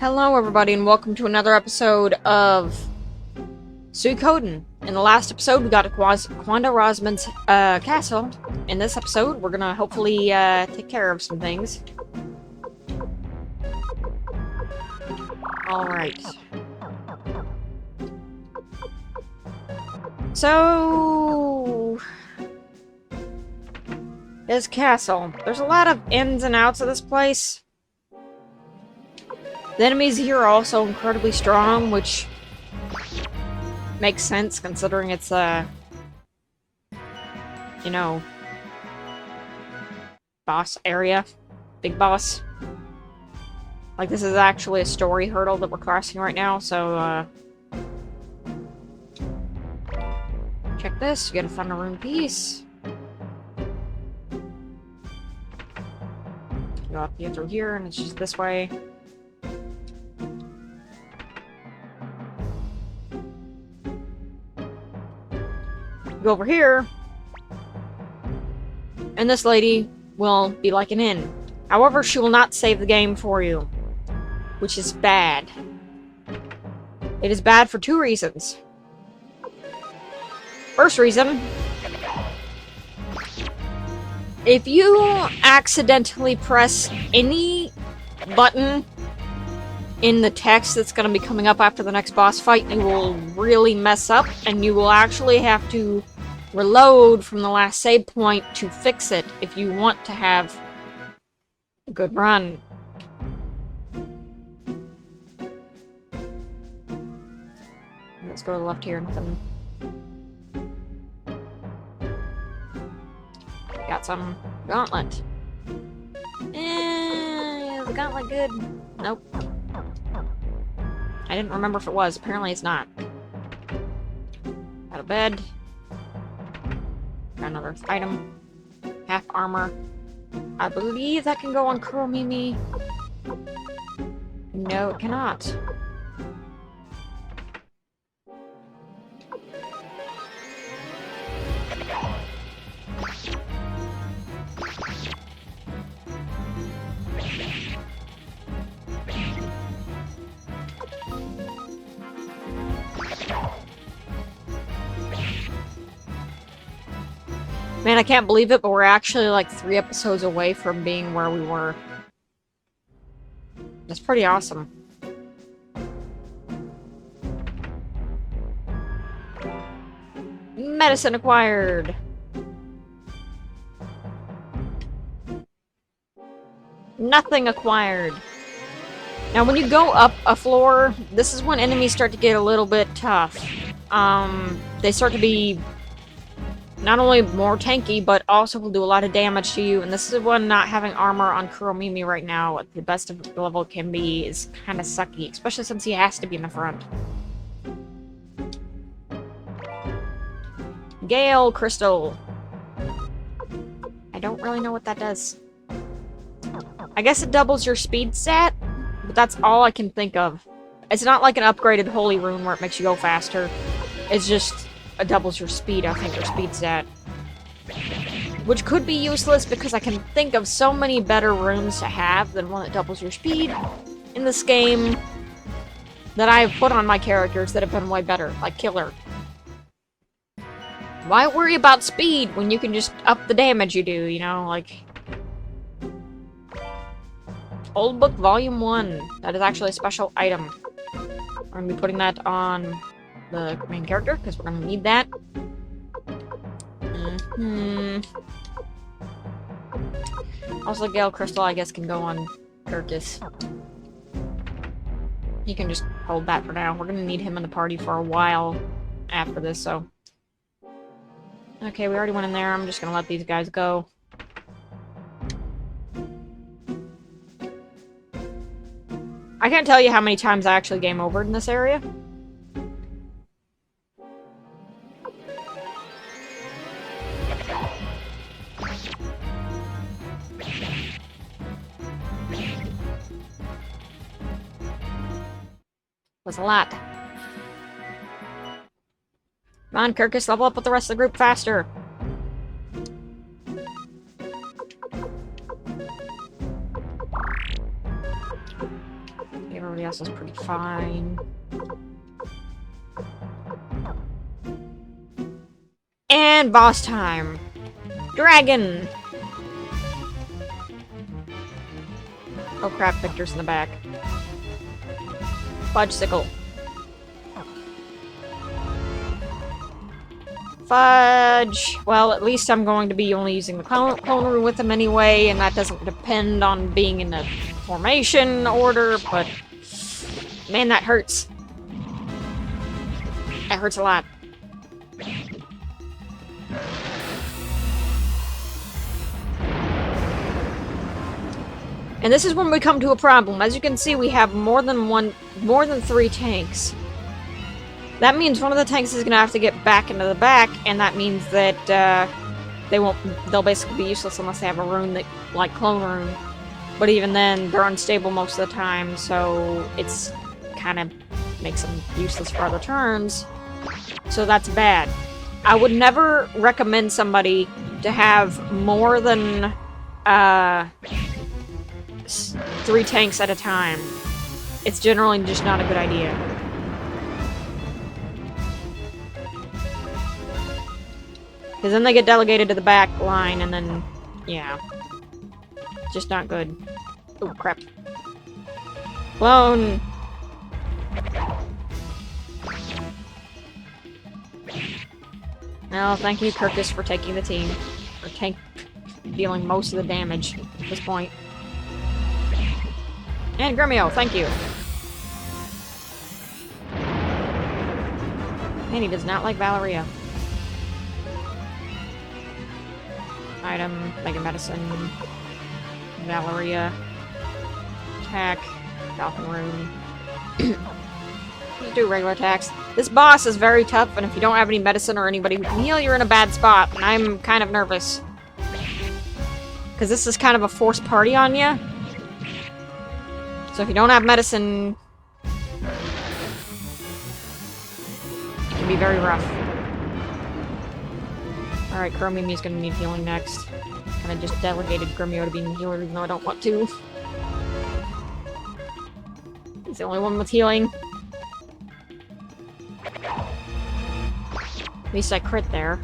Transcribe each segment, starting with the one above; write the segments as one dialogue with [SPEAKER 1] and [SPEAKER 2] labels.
[SPEAKER 1] Hello everybody and welcome to another episode of Suikoden. In the last episode we got to Quanda Rosman's castle. In this episode we're gonna hopefully take care of some things. Alright. So... this castle. There's a lot of ins and outs of this place. The enemies here are also incredibly strong, which makes sense considering it's you know, boss area. Big boss. Like, this is actually a story hurdle that we're crossing right now, so, check this. You get a Thunder Rune piece. You have to get through here, and it's just this way. Go over here, and this lady will be like an inn. However, she will not save the game for you, which is bad. It is bad for two reasons. First reason, if you accidentally press any button in the text that's going to be coming up after the next boss fight, you will really mess up, and you will actually have to reload from the last save point to fix it if you want to have a good run. Let's go to the left here. Nothing. Got some gauntlet. Is the gauntlet good? Nope. I didn't remember if it was. Apparently it's not. Got a bed. Got another item. Half armor. I believe that can go on Kuromimi. No, it cannot. Man, I can't believe it, but we're actually like 3 episodes away from being where we were. That's pretty awesome. Medicine acquired! Nothing acquired. Now, when you go up a floor, this is when enemies start to get a little bit tough. They start to be not only more tanky, but also will do a lot of damage to you, and this is when not having armor on Kuromimi right now at the best of the level can be is kind of sucky, especially since he has to be in the front. Gale Crystal. I don't really know what that does. I guess it doubles your speed stat, but that's all I can think of. It's not like an upgraded Holy Rune where it makes you go faster. It's just it doubles your speed, I think, or speed stat. Which could be useless because I can think of so many better runes to have than one that doubles your speed in this game that I have put on my characters that have been way better, like Killer. Why worry about speed when you can just up the damage you do, you know, like... Old Book Volume 1. That is actually a special item. We're going to be putting that on the main character, because we're going to need that. Also, Gale Crystal, I guess, can go on Kirkus. You can just hold that for now. We're going to need him in the party for a while after this, so... Okay, we already went in there. I'm just going to let these guys go. I can't tell you how many times I actually game overed in this area. Was a lot. Come on, Kirkus, level up with the rest of the group faster. everybody else is pretty fine. And boss time! Dragon! Oh crap, Victor's in the back. Fudgesicle. Fudge! Well, at least I'm going to be only using the clone room with him anyway, and that doesn't depend on being in a formation order, but... Man, that hurts. That hurts a lot. And this is when we come to a problem. As you can see, we have more than 3 tanks. That means one of the tanks is gonna have to get back into the back, and that means that they'll basically be useless unless they have a rune that, like Clone Rune. But even then, they're unstable most of the time, so it's kind of makes them useless for other turns. So that's bad. I would never recommend somebody to have more than 3 tanks at a time. It's generally just not a good idea. Because then they get delegated to the back line, and then, yeah. Just not good. Oh, crap. Clone! Well, thank you, Kirkus, for taking the team. Or dealing most of the damage at this point. And Gremio, thank you. And he does not like Valeria. Item, Mega Medicine, Valeria, attack, Falcon Rune. Just do regular attacks. This boss is very tough, and if you don't have any medicine or anybody who can heal, you're in a bad spot, and I'm kind of nervous. Because this is kind of a forced party on you. So if you don't have medicine, it can be very rough. Alright, Chromimi's gonna need healing next. Kinda just delegated Gremio to being a healer even though I don't want to. He's the only one with healing. At least I crit there.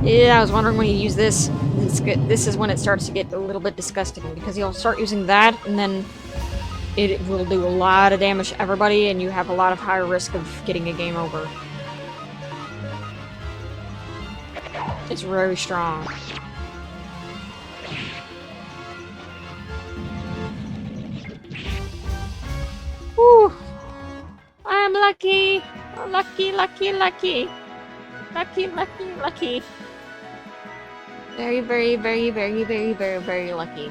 [SPEAKER 1] Yeah, I was wondering when you use this. This is when it starts to get a little bit disgusting, because you'll start using that, and then it will do a lot of damage to everybody, and you have a lot of higher risk of getting a game over. It's very strong. Whew! I'm lucky! Lucky, lucky, lucky! Lucky, lucky, lucky. Very, very, very, very, very, very, very lucky.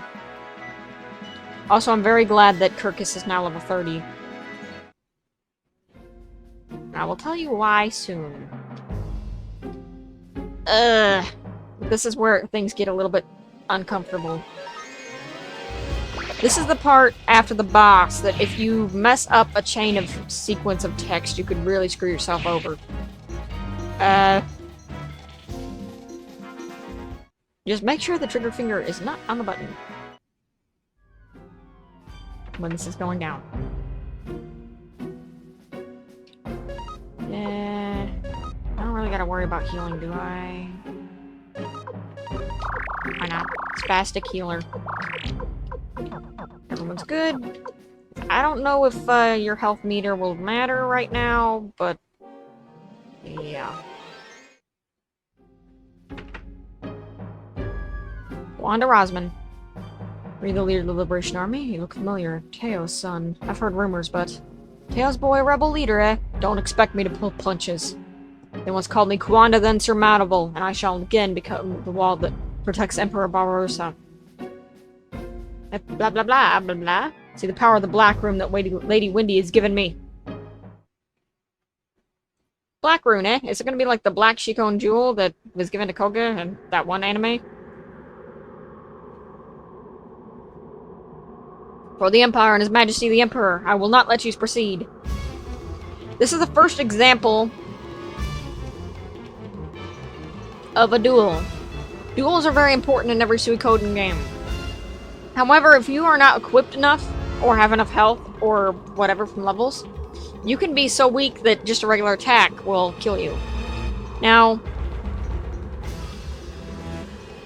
[SPEAKER 1] Also, I'm very glad that Kirkus is now level 30. I will tell you why soon. This is where things get a little bit uncomfortable. This is the part after the boss that if you mess up a chain of sequence of text, you could really screw yourself over. Just make sure the trigger finger is not on the button when this is going down. Yeah, I don't really gotta worry about healing, do I? Why not? Spastic healer. Everyone's good. I don't know if your health meter will matter right now, but yeah. Wanda Rosman. Are you the leader of the Liberation Army? You look familiar. Teo's son. I've heard rumors, but... Teo's boy, rebel leader, eh? Don't expect me to pull punches. They once called me Kwanda the Insurmountable, and I shall again become the wall that protects Emperor Barbarossa. Blah blah blah blah blah. See the power of the Black Rune that Lady Wendy has given me. Black Rune, eh? Is it gonna be like the Black Shikon Jewel that was given to Koga in that one anime? For the Empire and His Majesty the Emperor, I will not let you proceed. This is the first example of a duel. Duels are very important in every Suikoden game. However, if you are not equipped enough, or have enough health, or whatever from levels, you can be so weak that just a regular attack will kill you. Now,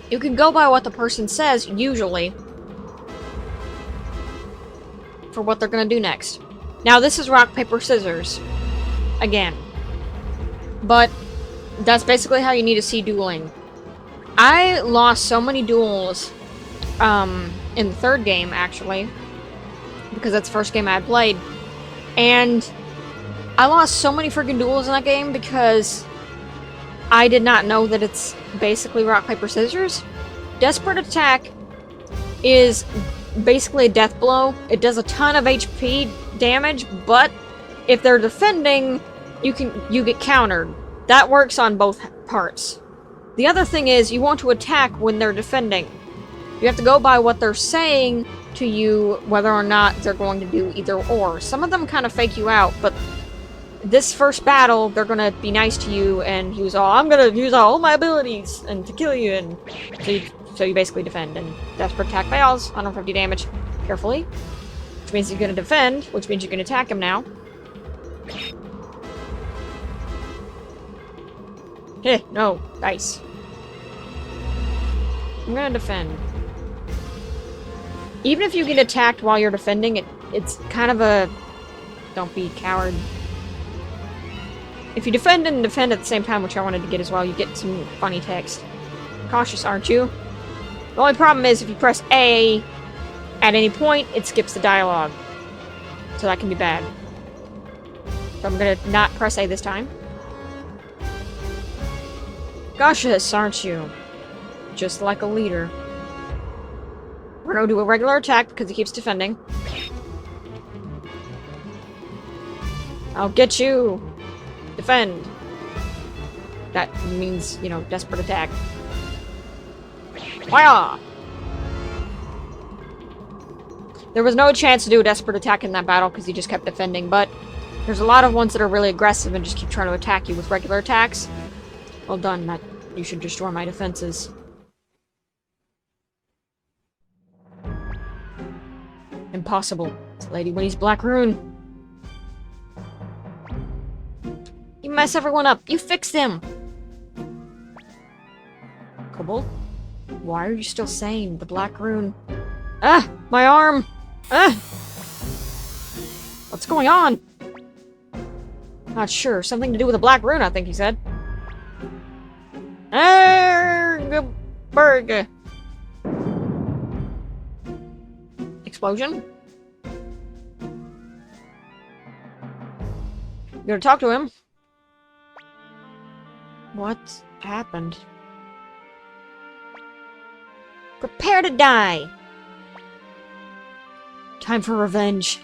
[SPEAKER 1] you can go by what the person says, usually, for what they're gonna do next. Now, this is rock, paper, scissors. Again. But that's basically how you need to see dueling. I lost so many duels in the third game, actually, because that's the first game I had played. And I lost so many freaking duels in that game because I did not know that it's basically rock, paper, scissors. Desperate Attack is basically a death blow. It does a ton of HP damage, but if they're defending, you get countered. That works on both parts. The other thing is, you want to attack when they're defending. You have to go by what they're saying to you, whether or not they're going to do either or. Some of them kind of fake you out, but this first battle, they're gonna be nice to you and use all, I'm gonna use all my abilities and to kill you, and so you basically defend, and Desperate Attack fails, 150 damage. Carefully. Which means you're gonna defend, which means you can attack him now. Heh, no, dice. I'm gonna defend. Even if you get attacked while you're defending, it's kind of a... Don't be a coward. If you defend and defend at the same time, which I wanted to get as well, you get some funny text. Cautious, aren't you? The only problem is if you press A at any point, it skips the dialogue. So that can be bad. So I'm gonna not press A this time. Cautious, aren't you? Just like a leader. We're gonna do a regular attack because he keeps defending. I'll get you! Defend! That means, you know, desperate attack. Fire! There was no chance to do a desperate attack in that battle because he just kept defending, but there's a lot of ones that are really aggressive and just keep trying to attack you with regular attacks. Well done, that you should destroy my defenses. Impossible. This lady Winnie's Black Rune. You mess everyone up. You fixed him. Kobold? Why are you still saying the Black Rune? Ah! My arm! Ah! What's going on? Not sure. Something to do with the Black Rune, I think he said. Berg. Explosion? You gonna talk to him? What happened? Prepare to die! Time for revenge.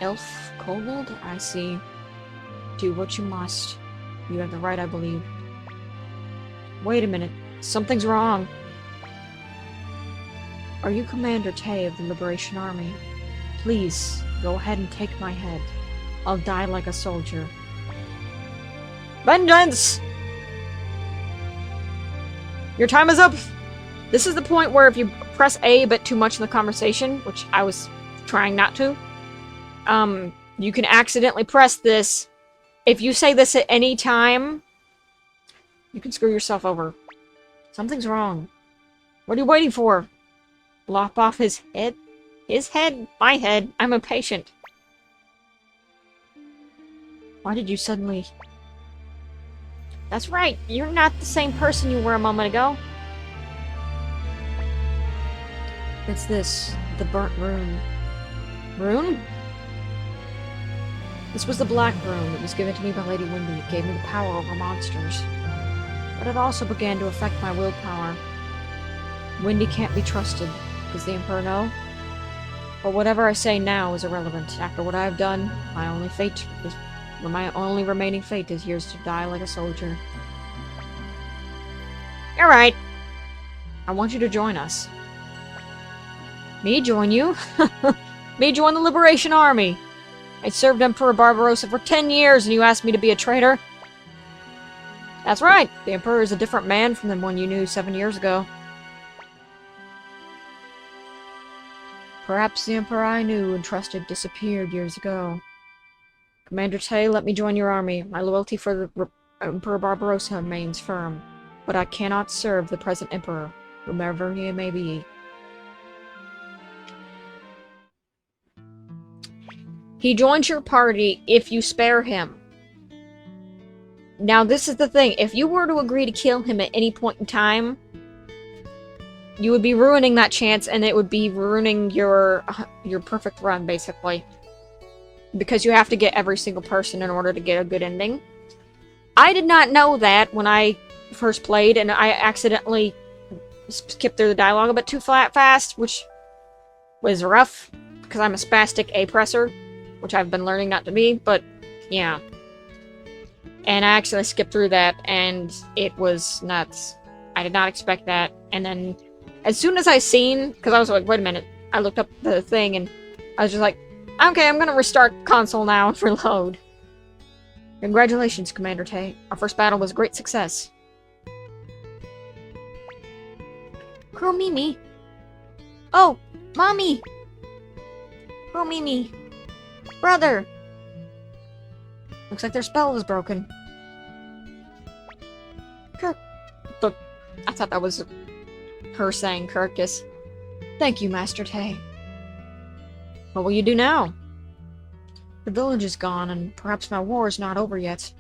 [SPEAKER 1] Elf Kobold? I see. Do what you must. You have the right, I believe. Wait a minute. Something's wrong. Are you Commander Tay of the Liberation Army? Please, go ahead and take my head. I'll die like a soldier. Vengeance! Your time is up! This is the point where if you press A a bit too much in the conversation, which I was trying not to, you can accidentally press this. If you say this at any time, you can screw yourself over. Something's wrong. What are you waiting for? Lop off his head? His head? My head. I'm impatient. Why did you suddenly... That's right. You're not the same person you were a moment ago. It's this. The burnt rune. Rune? This was the Black Rune that was given to me by Lady Wendy. It gave me the power over monsters. But it also began to affect my willpower. Wendy can't be trusted. Does the Emperor know? But whatever I say now is irrelevant. After what I have done, my only remaining fate is yours to die like a soldier. Alright. I want you to join us. Me join you? Me join the Liberation Army. I served Emperor Barbarossa for 10 years and you asked me to be a traitor? That's right. The Emperor is a different man from the one you knew 7 years ago. Perhaps the Emperor I knew and trusted disappeared years ago. Commander Tay, let me join your army. My loyalty for the Emperor Barbarossa remains firm, but I cannot serve the present Emperor, whomever he may be. He joins your party if you spare him. Now, this is the thing. If you were to agree to kill him at any point in time, you would be ruining that chance, and it would be ruining your perfect run, basically. Because you have to get every single person in order to get a good ending. I did not know that when I first played, and I accidentally skipped through the dialogue a bit too fast, which was rough, because I'm a spastic A-presser, which I've been learning not to be, but yeah. And I actually skipped through that, and it was nuts. I did not expect that, and then as soon as I seen, because I was like, wait a minute, I looked up the thing, and I was just like, okay, I'm gonna restart console now and reload. Congratulations, Commander Tay. Our first battle was a great success. Girl Mimi. Oh, Mommy. Girl Mimi. Brother. Looks like their spell was broken. Kirk. I thought that was her saying Kirkus. Thank you, Master Tay. What will you do now? The village is gone, and perhaps my war is not over yet.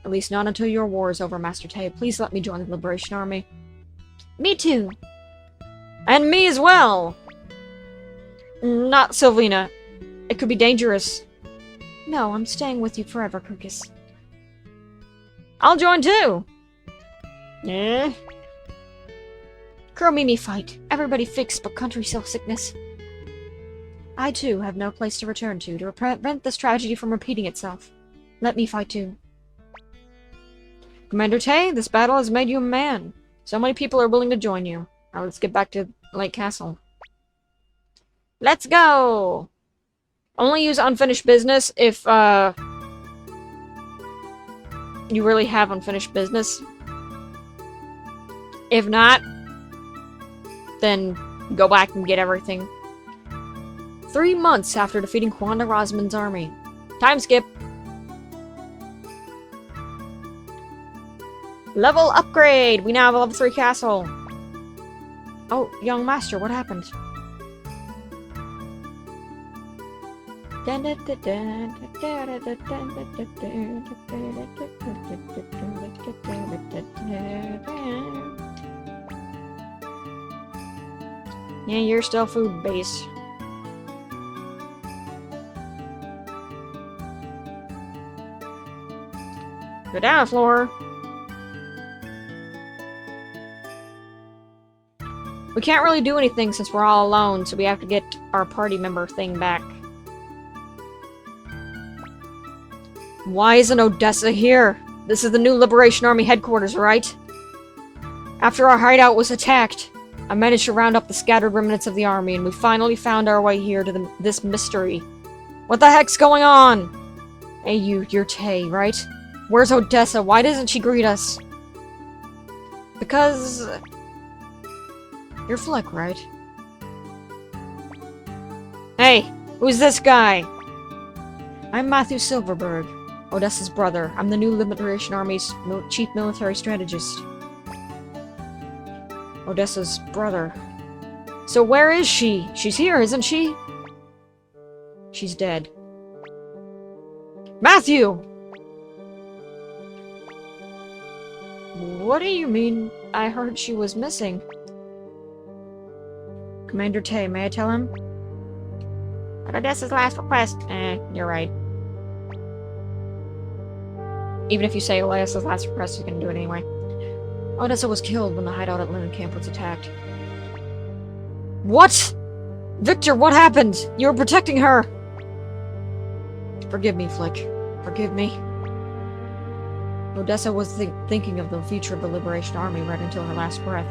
[SPEAKER 1] At least not until your war is over, Master Tay. Please let me join the Liberation Army. Me too. And me as well! Not Sylvina. It could be dangerous. No, I'm staying with you forever, Kirkus. I'll join too! Eh? Girl Mimi fight. Everybody fixed but country self-sickness. I too have no place to return to prevent this tragedy from repeating itself. Let me fight too. Commander Tay, this battle has made you a man. So many people are willing to join you. Now let's get back to Lake Castle. Let's go! Only use unfinished business if, you really have unfinished business. If not, then go back and get everything. 3 months after defeating Wanda Rosman's army. Time skip! Level upgrade! We now have a level 3 castle. Oh, young master, what happened? Yeah, you're still food based. Go down, floor. We can't really do anything since we're all alone, so we have to get our party member thing back. Why isn't Odessa here? This is the new Liberation Army headquarters, right? After our hideout was attacked, I managed to round up the scattered remnants of the army, and we finally found our way here to this mystery. What the heck's going on? Hey you're Tay, right? Where's Odessa? Why doesn't she greet us? Because... you're Flick, right? Hey, who's this guy? I'm Matthew Silverberg, Odessa's brother. I'm the new Liberation Army's chief military strategist. Odessa's brother. So where is she? She's here, isn't she? She's dead. Matthew! What do you mean? I heard she was missing. Commander Tay, may I tell him? At Odessa's last request. You're right. Even if you say Odessa's last request, you can do it anyway. Odessa was killed when the hideout at Lennon Camp was attacked. What? Victor, what happened? You were protecting her! Forgive me, Flick. Forgive me. Odessa was thinking of the future of the Liberation Army right until her last breath.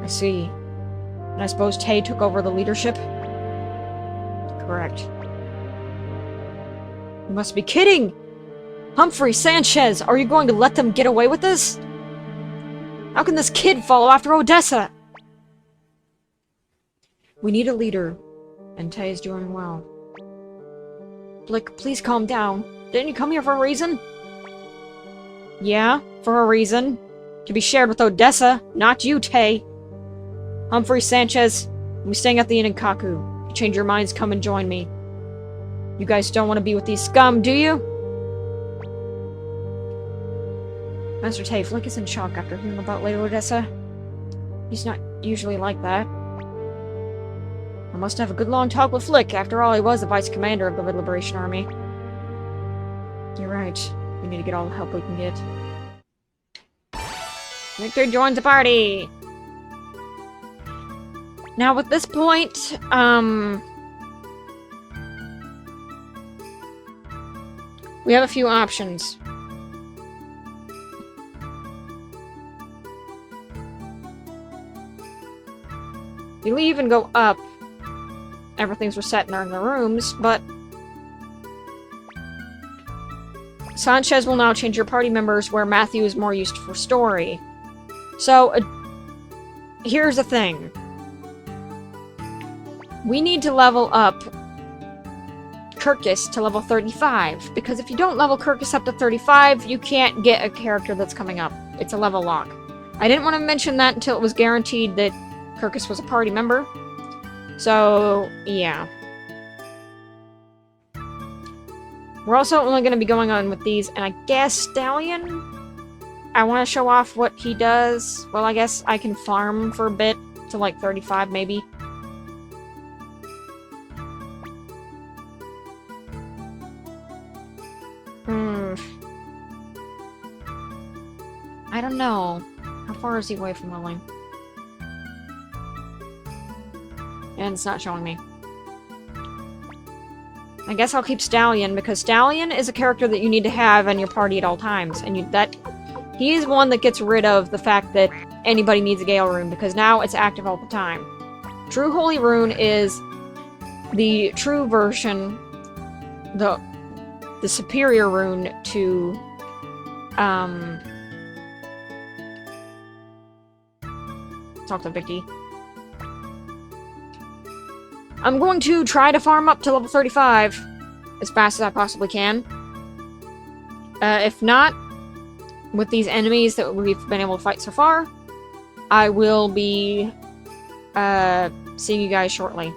[SPEAKER 1] I see. And I suppose Tay took over the leadership? Correct. You must be kidding! Humphrey, Sanchez, are you going to let them get away with this? How can this kid follow after Odessa? We need a leader, and Tay is doing well. Flick, please calm down. Didn't you come here for a reason? Yeah, for a reason. To be shared with Odessa, not you, Tay. Humphrey, Sanchez, I'm staying at the inn in Kaku. If you change your minds, come and join me. You guys don't want to be with these scum, do you? Master Tay, Flick is in shock after hearing about Lady Odessa. He's not usually like that. I must have a good long talk with Flick. After all, he was the vice commander of the Liberation Army. You're right. We need to get all the help we can get. Victor joins the party! Now, at this point, we have a few options. You leave and go up. Everything's reset in the rooms, but Sanchez will now change your party members where Matthew is more used for story. So, here's the thing. We need to level up Kirkus to level 35, because if you don't level Kirkus up to 35, you can't get a character that's coming up. It's a level lock. I didn't want to mention that until it was guaranteed that Kirkus was a party member. So, yeah. We're also only going to be going on with these, and I guess Stallion? I want to show off what he does. Well, I guess I can farm for a bit to like 35 maybe. I don't know. How far is he away from leveling? And it's not showing me. I guess I'll keep Stallion, because Stallion is a character that you need to have in your party at all times. And he is one that gets rid of the fact that anybody needs a Gale Rune, because now it's active all the time. True Holy Rune is the true version, the superior rune to, talk to Vicky. I'm going to try to farm up to level 35 as fast as I possibly can. If not, with these enemies that we've been able to fight so far, I will be seeing you guys shortly.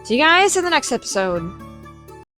[SPEAKER 1] See you guys in the next episode.